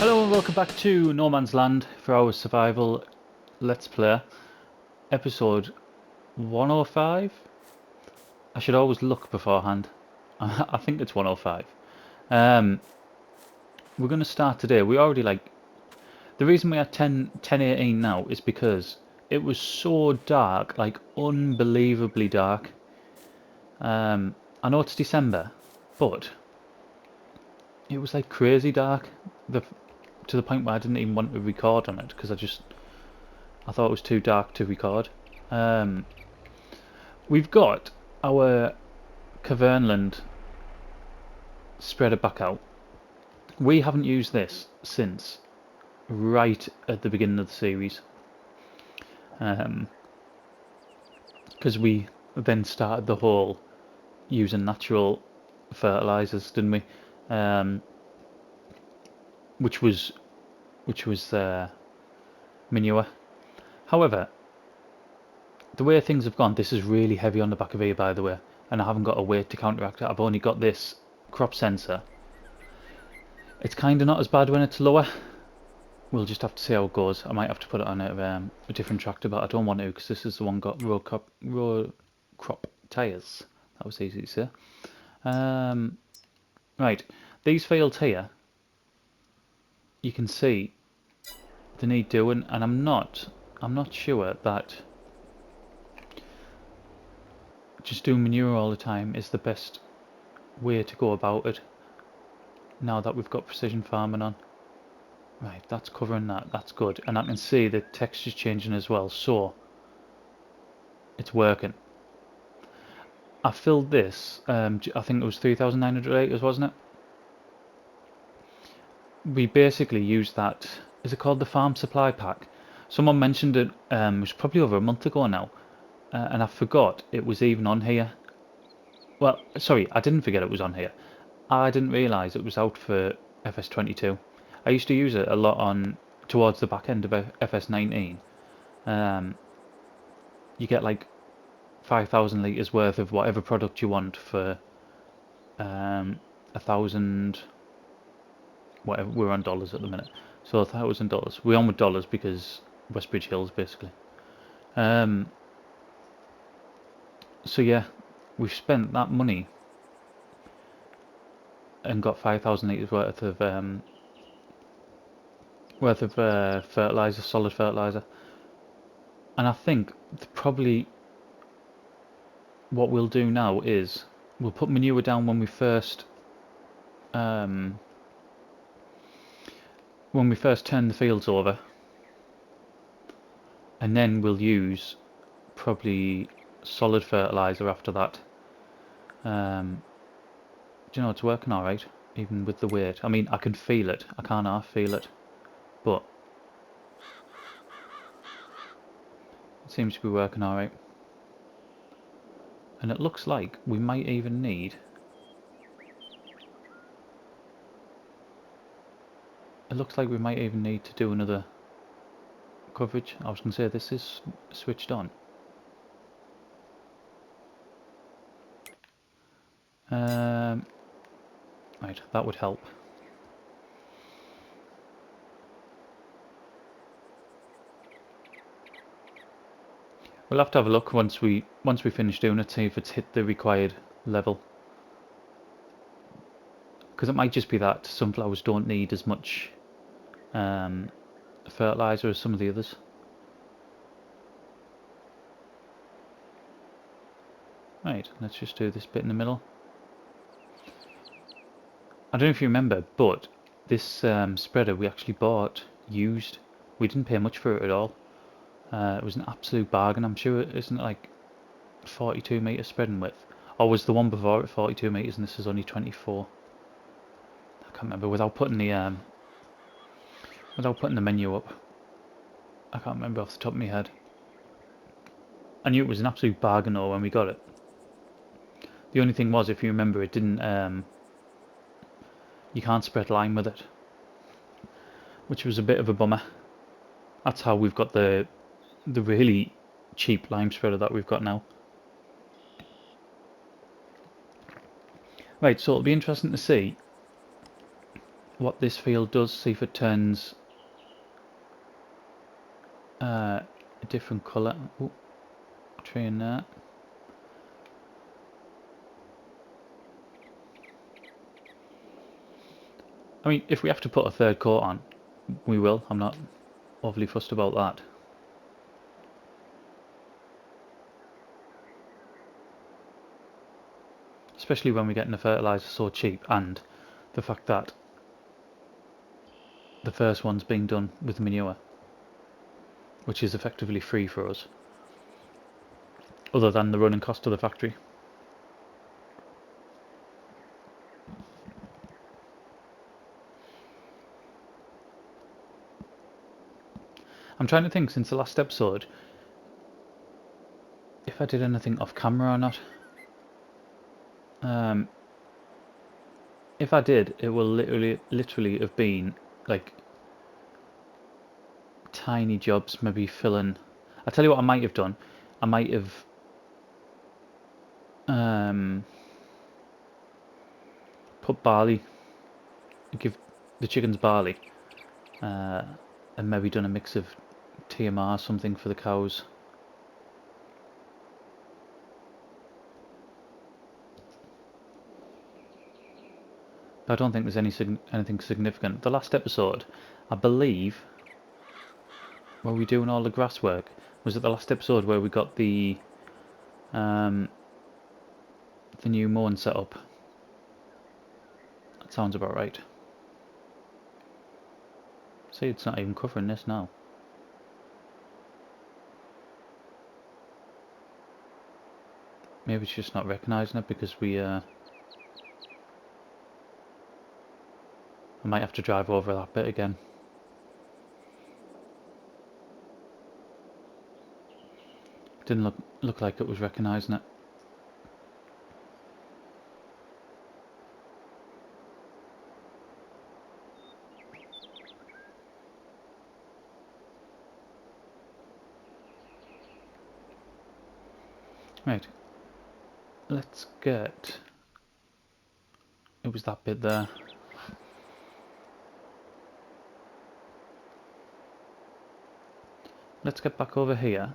Hello and welcome back to No Man's Land for our survival Let's Play, episode 105. I should always look beforehand. I think it's 105. We're going to start today. We already the reason we are 10:18 now is because it was so dark, like unbelievably dark. I know it's December, but it was like crazy dark. To the point where I didn't even want to record on it because I thought it was too dark to record. We've got our Cavernland spreader back out. We haven't used this since right at the beginning of the series. Because we then started the whole using natural fertilizers, didn't we? Which was manure. However, the way things have gone, this is really heavy on the back of here, by the way, and I haven't got a weight to counteract it. I've only got this crop sensor. It's kind of not as bad when it's lower. We'll just have to see how it goes. I might have to put it on a different tractor, but I don't want to because this is the one got row crop tyres. That was easy to say. Right, these fields here, you can see they need doing, and I'm not sure that just doing manure all the time is the best way to go about it. Now that we've got precision farming on. Right, that's covering that, that's good. And I can see the texture's changing as well, so it's working. I filled this, I think it was 3,900 acres, wasn't it? We basically used that, is it called the farm supply pack? Someone mentioned it, it was probably over a month ago now, and I forgot it was even on here. Well, sorry, I didn't forget it was on here. I didn't realise it was out for FS22. I used to use it a lot towards the back end of FS19. You get like 5,000 litres worth of whatever product you want for 1,000, whatever. We're on dollars at the minute, so $1,000. We're on with dollars because Westbridge Hills basically. So yeah, we've spent that money and got 5,000 litres worth of fertilizer, solid fertilizer. And I think probably what we'll do now is we'll put manure down when we first turn the fields over, and then we'll use probably solid fertilizer after that. Do you know, it's working alright, even with the weight. I mean, I can feel it. I can't half feel it, but it seems to be working alright. And it looks like we might even need... It looks like we might even need to do another coverage. I was going to say this is switched on. Right, that would help. We'll have to have a look once we finish doing it, see if it's hit the required level. Because it might just be that sunflowers don't need as much fertilizer as some of the others. Right, let's just do this bit in the middle. I don't know if you remember, but this spreader we actually bought used. We didn't pay much for it at all. It was an absolute bargain. I'm sure it isn't like 42 metre spreading width. Or was the one before it 42 metres and this is only 24? I can't remember without putting the menu up. I can't remember off the top of my head. I knew it was an absolute bargain though when we got it. The only thing was, if you remember, it didn't. You can't spread lime with it, which was a bit of a bummer. That's how we've got the really cheap lime spreader that we've got now. Right, so it'll be interesting to see what this field does, see if it turns a different colour. Ooh, tree in there. I mean, if we have to put a third coat on, we will. I'm not overly fussed about that. Especially when we're getting the fertilizer so cheap, and the fact that the first one's being done with manure, which is effectively free for us, other than the running cost of the factory. I'm trying to think, since the last episode, if I did anything off camera or not. If I did, it will literally have been like tiny jobs, maybe filling. I tell you what I might have done. I might have put barley, give the chickens barley, and maybe done a mix of TMR, something for the cows. But I don't think there's anything significant. The last episode, I believe, were we doing all the grass work? Was it the last episode where we got the new mowing set up? That sounds about right. See, it's not even covering this now. Maybe it's just not recognising it because we I might have to drive over that bit again. Didn't look like it was recognising it. Right. Let's get... It was that bit there. Let's get back over here.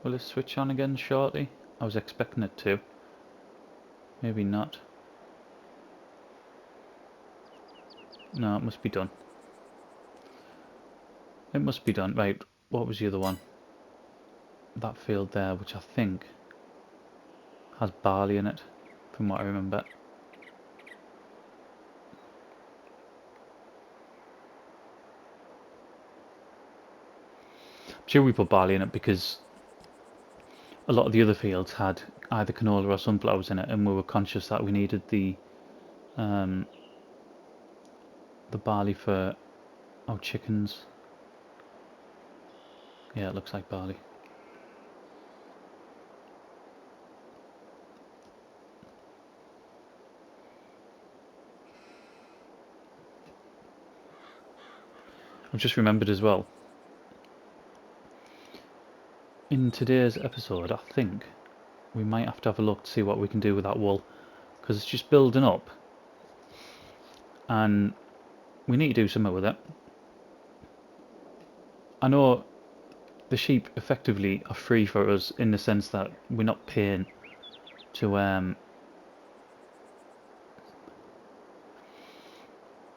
Will it switch on again shortly? I was expecting it to. Maybe not. No, it must be done. It must be done. Right, what was the other one? That field there, which I think has barley in it, from what I remember. I'm sure we put barley in it because a lot of the other fields had either canola or sunflowers in it, and we were conscious that we needed the barley for our chickens. Yeah, it looks like barley. I've just remembered as well, in today's episode, I think we might have to have a look to see what we can do with that wool, because it's just building up and we need to do something with it. I know the sheep effectively are free for us in the sense that we're not paying to we're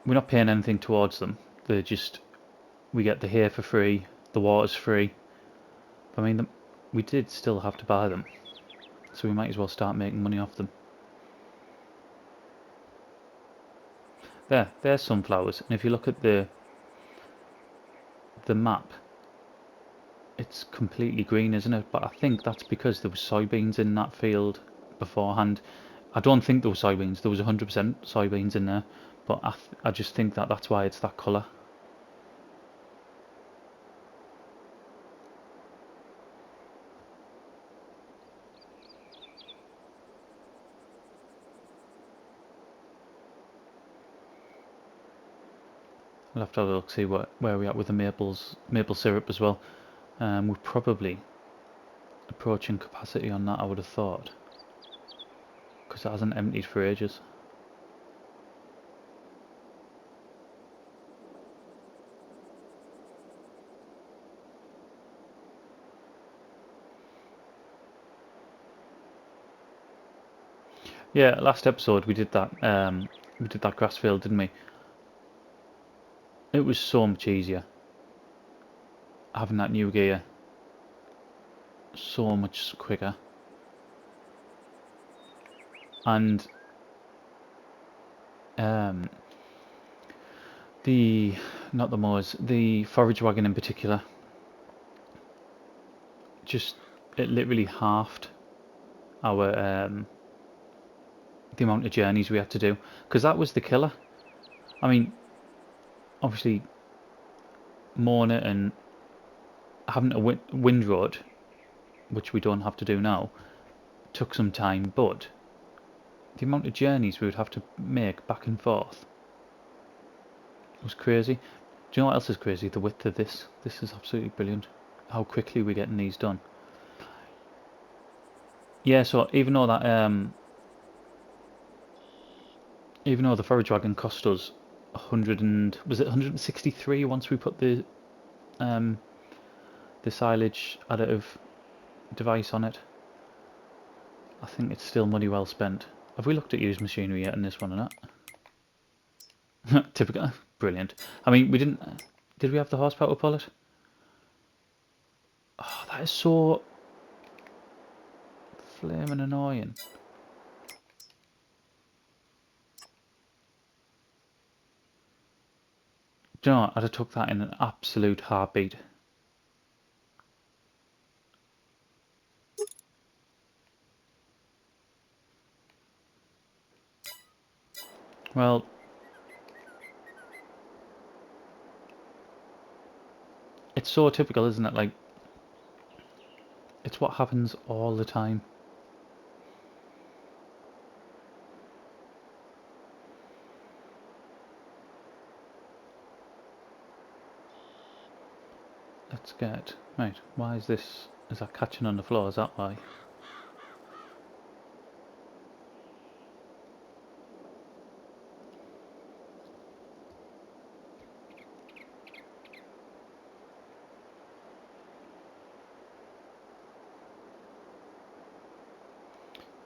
not paying anything towards them. They're just, we get the hay for free, the water's free. I mean, we did still have to buy them, so we might as well start making money off them. There's sunflowers, and if you look at the map, it's completely green, isn't it? But I think that's because there was soybeans in that field beforehand. I don't think there were soybeans. There was 100% soybeans in there, but I just think that that's why it's that colour. I'll have to have a look, see where we're at with the maple syrup as well. We're probably approaching capacity on that, I would have thought. because it hasn't emptied for ages. Yeah, last episode we did that grass field, didn't we? It was so much easier having that new gear. So much quicker. And not the mowers, the forage wagon in particular, just it literally halved our the amount of journeys we had to do, because that was the killer. I mean, obviously mowing it and having a windroad, which we don't have to do now, took some time, but the amount of journeys we would have to make back and forth was crazy. Do you know what else is crazy? The width of this. This is absolutely brilliant. How quickly we're getting these done. Yeah, so even though that even though the forage wagon cost us 163 once we put the silage additive device on it, I think it's still money well spent. Have we looked at used machinery yet in this one or not? Typical. Brilliant. I mean, we didn't. Did we have the horsepower to pull it? Oh, that is so flaming annoying. Do you know what? I'd have took that in an absolute heartbeat. Well, it's so typical, isn't it? Like, it's what happens all the time. Let's get... Right, why is this... Is that catching on the floor? Is that why?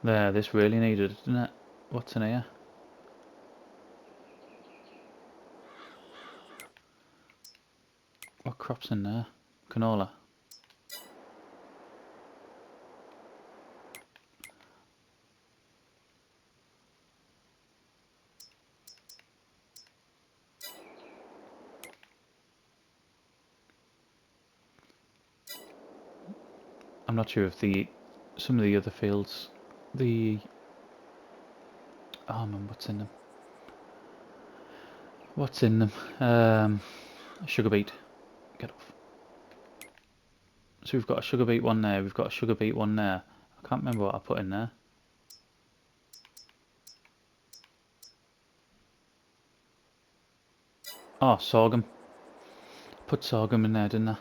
There, this really needed it, didn't it? What's in here? What crop's in there? Canola. I'm not sure if some of the other fields, oh man, what's in them? What's in them? Sugar beet. Get off. So we've got a sugar beet one there. We've got a sugar beet one there. I can't remember what I put in there. Oh, sorghum. Put sorghum in there, didn't I?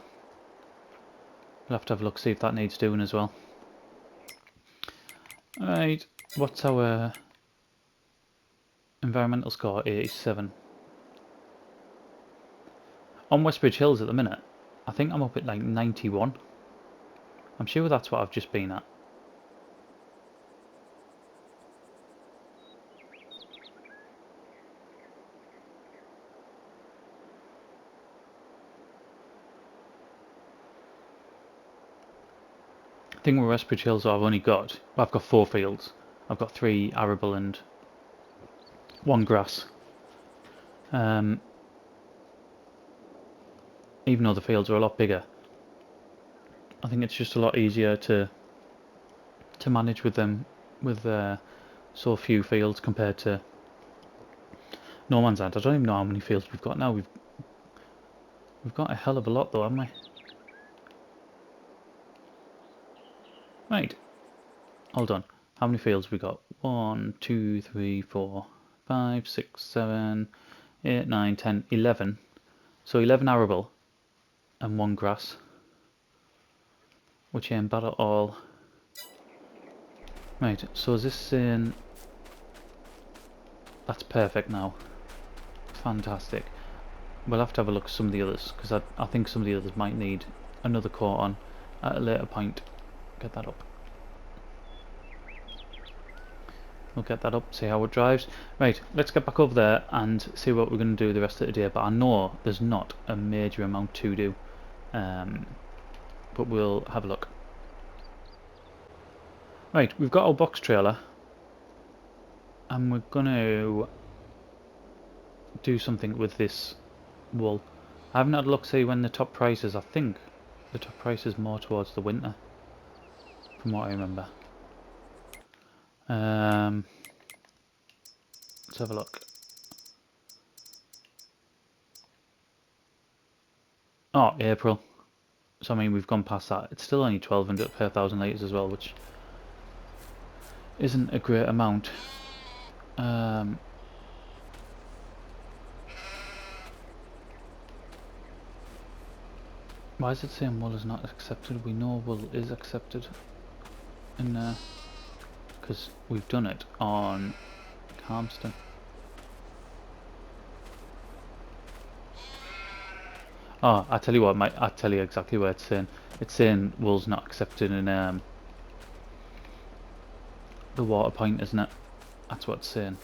We'll have to have a look, see if that needs doing as well. Alright, what's our environmental score? 87. On Westbridge Hills at the minute, I think I'm up at like 91. I'm sure that's what I've just been at. I think with Westbridge Hills I've got 4 fields. I've got 3 arable and 1 grass. Even though the fields are a lot bigger, I think it's just a lot easier to manage with them, with so few fields compared to No Man's Land. I don't even know how many fields we've got now. We've got a hell of a lot though, haven't we? Right. Hold on. How many fields we got? 1, 2, 3, 4, 5, 6, 7, 8, 9, 10, 11. So 11 arable and 1 grass, which ain't bad at all. Right, so is this saying That's perfect now. Fantastic. We'll have to have a look at some of the others, because I think some of the others might need another coat on at a later point. Get that up. We'll get that up, see how it drives. Right, let's get back over there and see what we're going to do the rest of the day. But I know there's not a major amount to do. But we'll have a look. Right, we've got our box trailer. And we're going to do something with this wool. I haven't had a look, see when the top price is. I think the top price is more towards the winter, from what I remember. Let's have a look. Oh, April. So I mean, we've gone past that. It's still only 1200 per 1,000 litres as well, which isn't a great amount. Why is it saying wool is not accepted? We know wool is accepted in there, because we've done it on Calmston. Oh, I tell you what, I tell you exactly where it's saying. It's saying wool's not accepted in the water point, isn't it? That's what it's saying.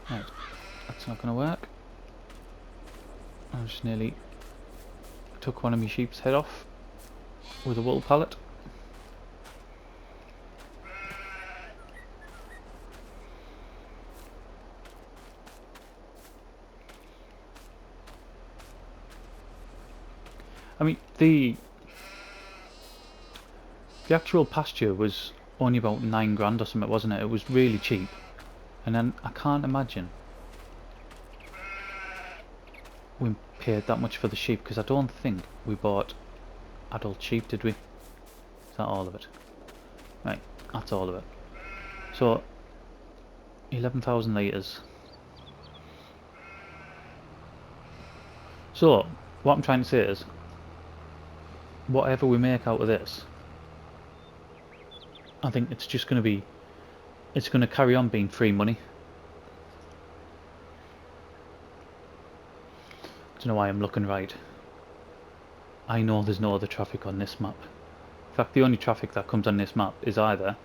Right, that's not going to work. I just nearly took one of my sheep's head off with a wool pallet. I mean, the actual pasture was only about 9 grand or something, wasn't it? It was really cheap. And then I can't imagine we paid that much for the sheep, because I don't think we bought adult sheep, did we? Is that all of it? Right, that's all of it. So 11,000 litres. So what I'm trying to say is, whatever we make out of this, I think it's just going to be, it's going to carry on being free money. I don't know why I'm looking right. I know there's no other traffic on this map. In fact, the only traffic that comes on this map is either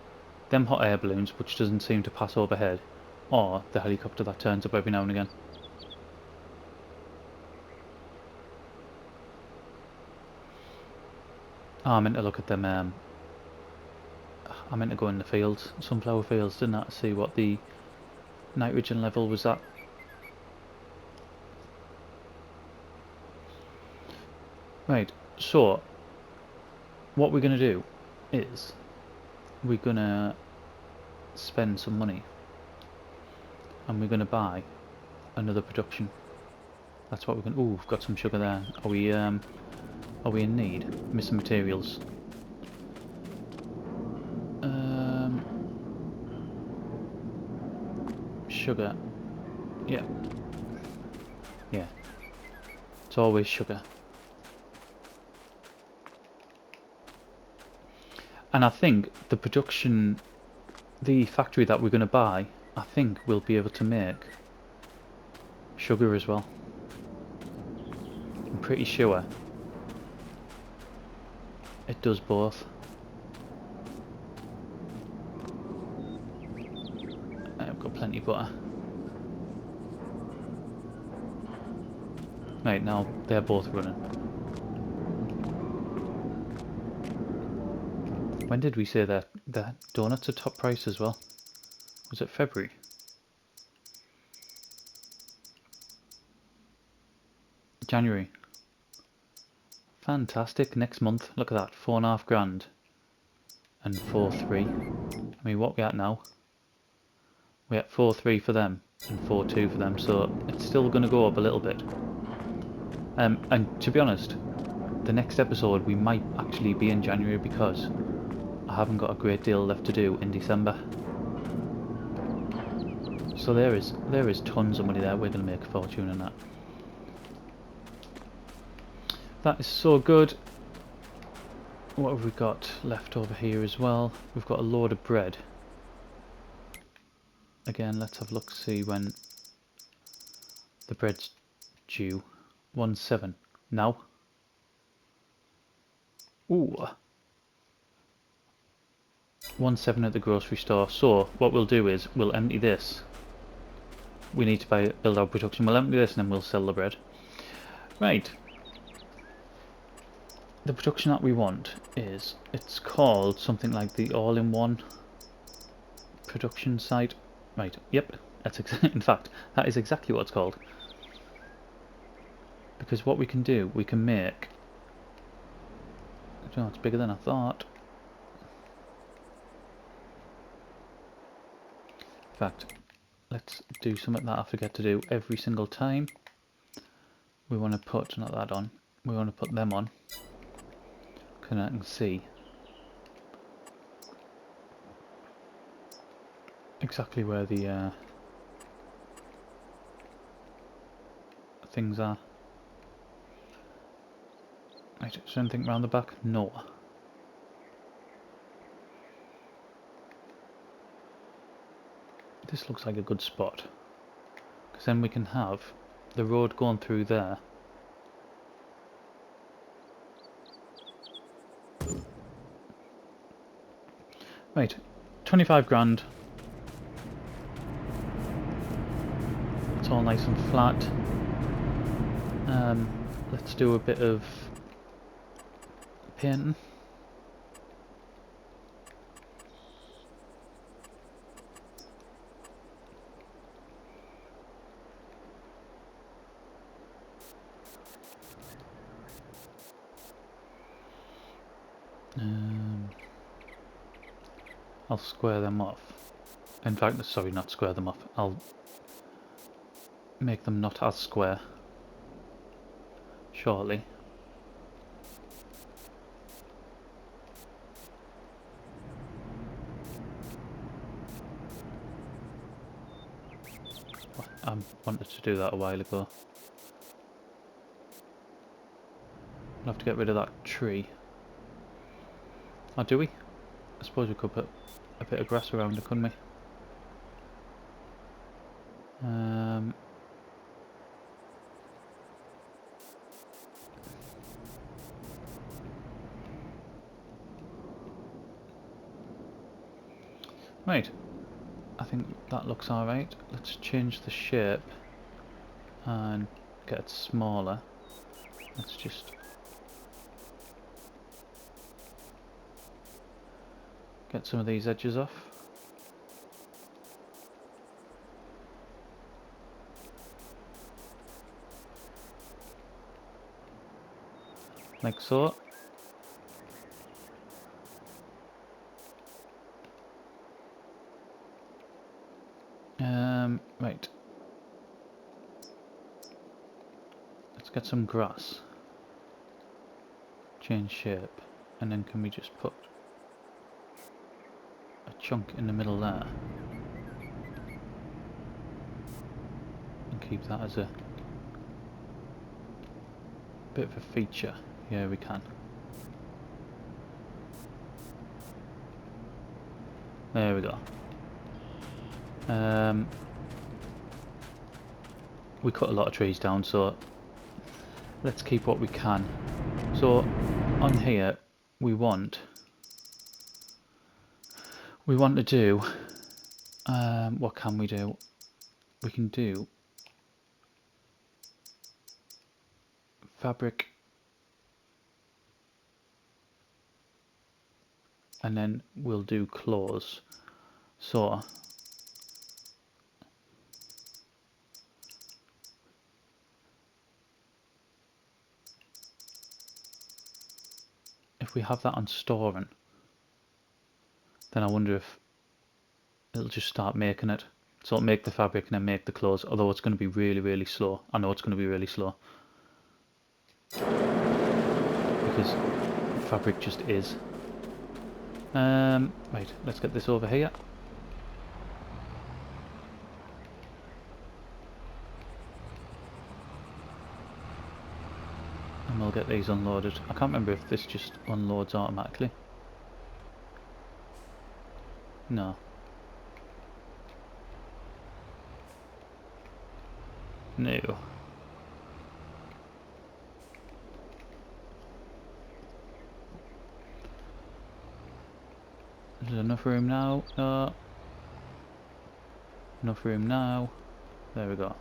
them hot air balloons, which doesn't seem to pass overhead, or the helicopter that turns up every now and again. Oh, I meant to look at them, I meant to go in the fields, sunflower fields, didn't I, to see what the nitrogen level was at. Right, so what we're going to do is we're going to spend some money and we're going to buy another production. That's what we're going to... Ooh, we've got some sugar there. Are we in need? Missing materials. Sugar. Yeah. Yeah. It's always sugar. And I think the production, the factory that we're going to buy, I think we'll be able to make sugar as well. I'm pretty sure it does both. I've got plenty of butter. Right, now they're both running. When did we say that the donuts are top price as well? Was it February? January. Fantastic. Next month, look at that, 4.5 grand and 4.3. I mean, what are we at now? We're at 4.3 for them and 4.2 for them, so it's still going to go up a little bit. And to be honest, the next episode we might actually be in January, because I haven't got a great deal left to do in December. So there is tons of money there. We're going to make a fortune in that. That is so good. What have we got left over here as well? We've got a load of bread. Again, let's have a look, see when the bread's due. 1/7. Now. Ooh. 1/7 at the grocery store. So what we'll do is we'll empty this. We need to build our production. We'll empty this and then we'll sell the bread. Right. The production that we want is, it's called something like the all-in-one production site. Right, yep, that's in fact, that is exactly what it's called. Because what we can do, we can make... Oh, it's bigger than I thought. In fact, let's do something that I forget to do every single time. We want to put, not that on, we want to put them on. Because I can see exactly where the things are. Right, is there anything around the back? No. This looks like a good spot. Because then we can have the road going through there. Right, 25 grand. It's all nice and flat. Let's do a bit of painting. I'll square them off. In fact, sorry, not square them off. I'll make them not as square. Shortly. I wanted to do that a while ago. I'll have to get rid of that tree. Oh, do we? I suppose we could put a bit of grass around it, couldn't we? Right. I think that looks alright. Let's change the shape and get it smaller. Let's just get some of these edges off. Like so. Right. Let's get some grass. Change shape. And then can we just put a chunk in the middle there? And keep that as a bit of a feature. Yeah, we can. There we go. We cut a lot of trees down, so let's keep what we can. So on here we want to do what can we do? We can do fabric, and then we'll do clothes. So if we have that on storing, then I wonder if it'll just start making it. So it'll make the fabric and then make the clothes, although it's going to be really, really slow. I know it's going to be really slow. Because fabric just is. Right, let's get this over here. And we'll get these unloaded. I can't remember if this just unloads automatically. No. No. Is there enough room now? No. Enough room now. There we go.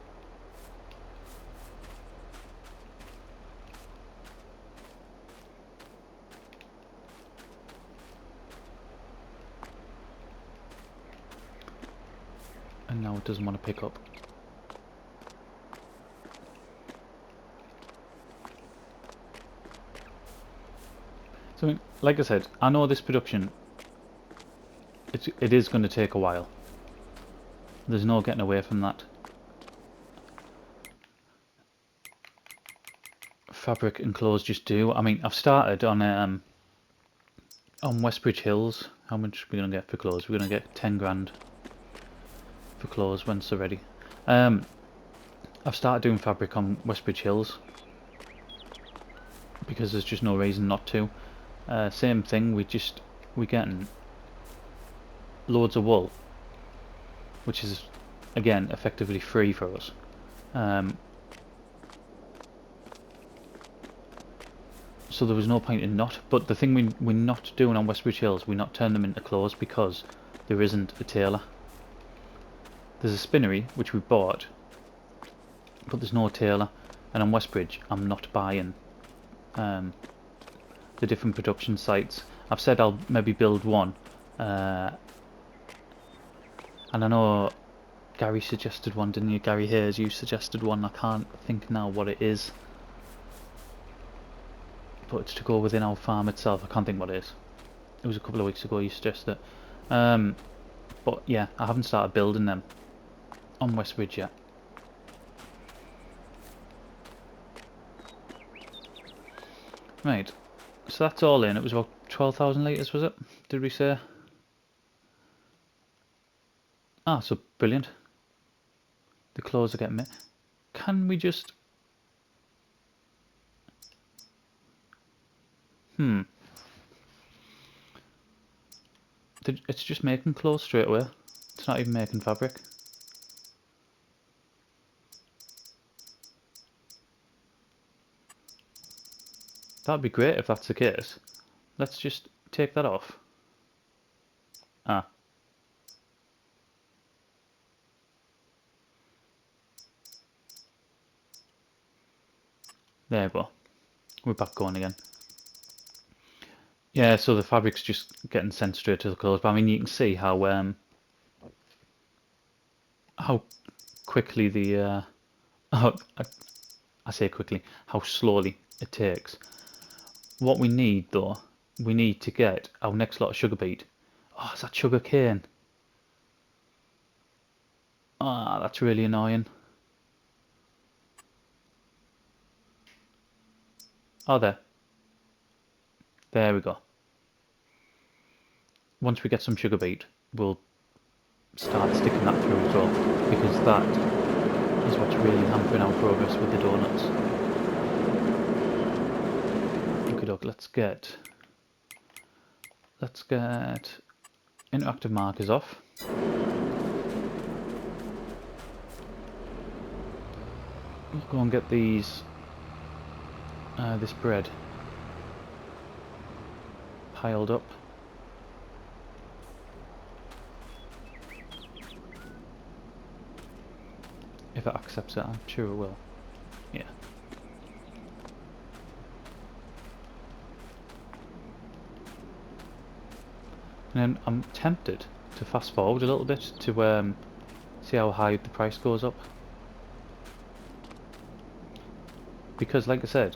And now it doesn't want to pick up. So, like I said, I know this production, it is going to take a while. There's no getting away from that. Fabric and clothes just do. I mean, I've started on Westbridge Hills. How much are we going to get for clothes? We're going to get 10 grand for clothes once they're ready. I've started doing fabric on Westbridge Hills because there's just no reason not to. Same thing, we're getting loads of wool, which is again effectively free for us. So there was no point in not. But the thing we're not doing on Westbridge Hills, we're not turning them into clothes because there isn't a tailor. There's a spinnery which we bought, but there's no tailor. And on Westbridge, I'm not buying the different production sites. I've said I'll maybe build one, and I know Gary suggested one, didn't you? Gary Hayes, you suggested one. I can't think now what it is, but it's to go within our farm itself. I can't think what it is. It was a couple of weeks ago you suggested it. But yeah, I haven't started building them on Westbridge yet. Right, so that's all in. It was about 12,000 litres, was it? Did we say? Ah, so brilliant. The clothes are getting me. Can we just... It's just making clothes straight away. It's not even making fabric. That'd be great if that's the case. Let's just take that off. Ah. There we go. We're back going again. Yeah, so the fabric's just getting sent straight to the clothes. But I mean, you can see how quickly the I say quickly, how slowly it takes. What we need though, we need to get our next lot of sugar beet. Oh, is that sugar cane? Ah, that's really annoying. Oh, there we go. Once we get some sugar beet, we'll start sticking that through as well, because that is what's really hampering our progress with the donuts. Okay, doke, let's get interactive markers off. We'll go and get these this bread piled up. If it accepts it, I'm sure it will. Yeah. And then I'm tempted to fast forward a little bit to see how high the price goes up. Because like I said,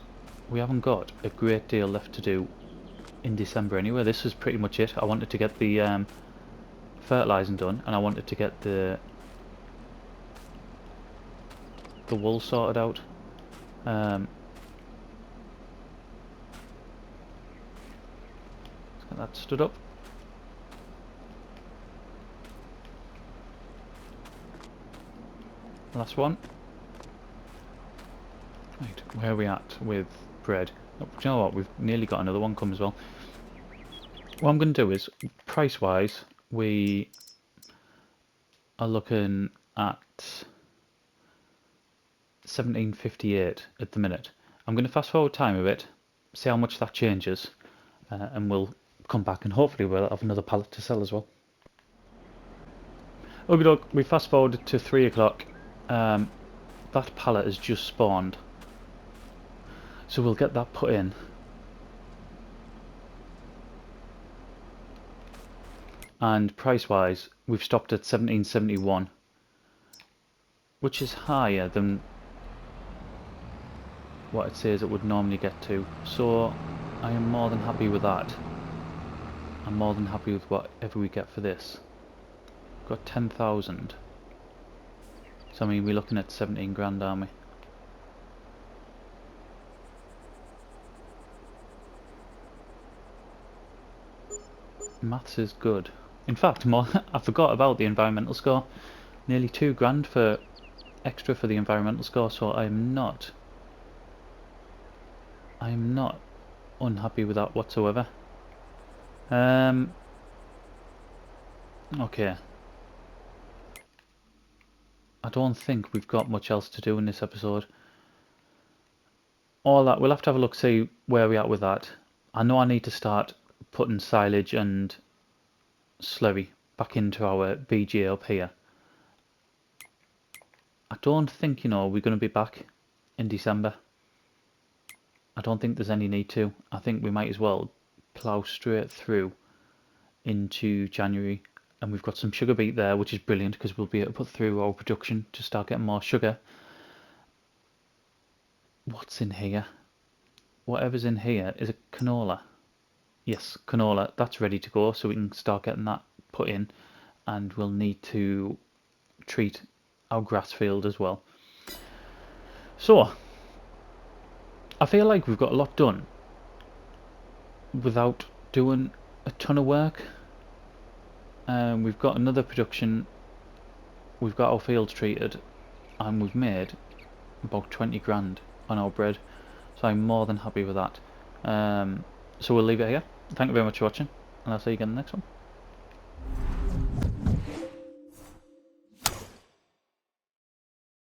we haven't got a great deal left to do in December anyway. This was pretty much it. I wanted to get the fertilizing done, and I wanted to get the wool sorted out. Let's get that stood up. Last one. Right, where are we at with bread? Do you know what? We've nearly got another one come as well. What I'm going to do is, price-wise, we are looking at 17.58 at the minute. I'm going to fast forward time a bit, see how much that changes, and we'll come back and hopefully we'll have another pallet to sell as well. Okay, look, we fast forwarded to 3 o'clock. That pallet has just spawned, so we'll get that put in. And price-wise, we've stopped at 17.71, which is higher than what it says it would normally get to. So I am more than happy with that. I'm more than happy with whatever we get for this. We've got 10,000. So I mean, we're looking at 17 grand, aren't we? Maths is good. In fact, more I forgot about the environmental score. Nearly 2 grand for extra for the environmental score, so I'm not unhappy with that whatsoever. Okay. I don't think we've got much else to do in this episode. All that, we'll have to have a look, see where we're at with that. I know I need to start putting silage and slurry back into our BG up here. I don't think, you know, we're going to be back in December. I don't think there's any need to. I think we might as well plough straight through into January. And we've got some sugar beet there, which is brilliant because we'll be able to put through our production to start getting more sugar. What's in here? Whatever's in here is a canola. Yes, canola. That's ready to go, so we can start getting that put in. And we'll need to treat our grass field as well. So, I feel like we've got a lot done without doing a ton of work. We've got another production, we've got our fields treated, and we've made about 20 grand on our bread, so I'm more than happy with that. So we'll leave it here. Thank you very much for watching, and I'll see you again in the next one.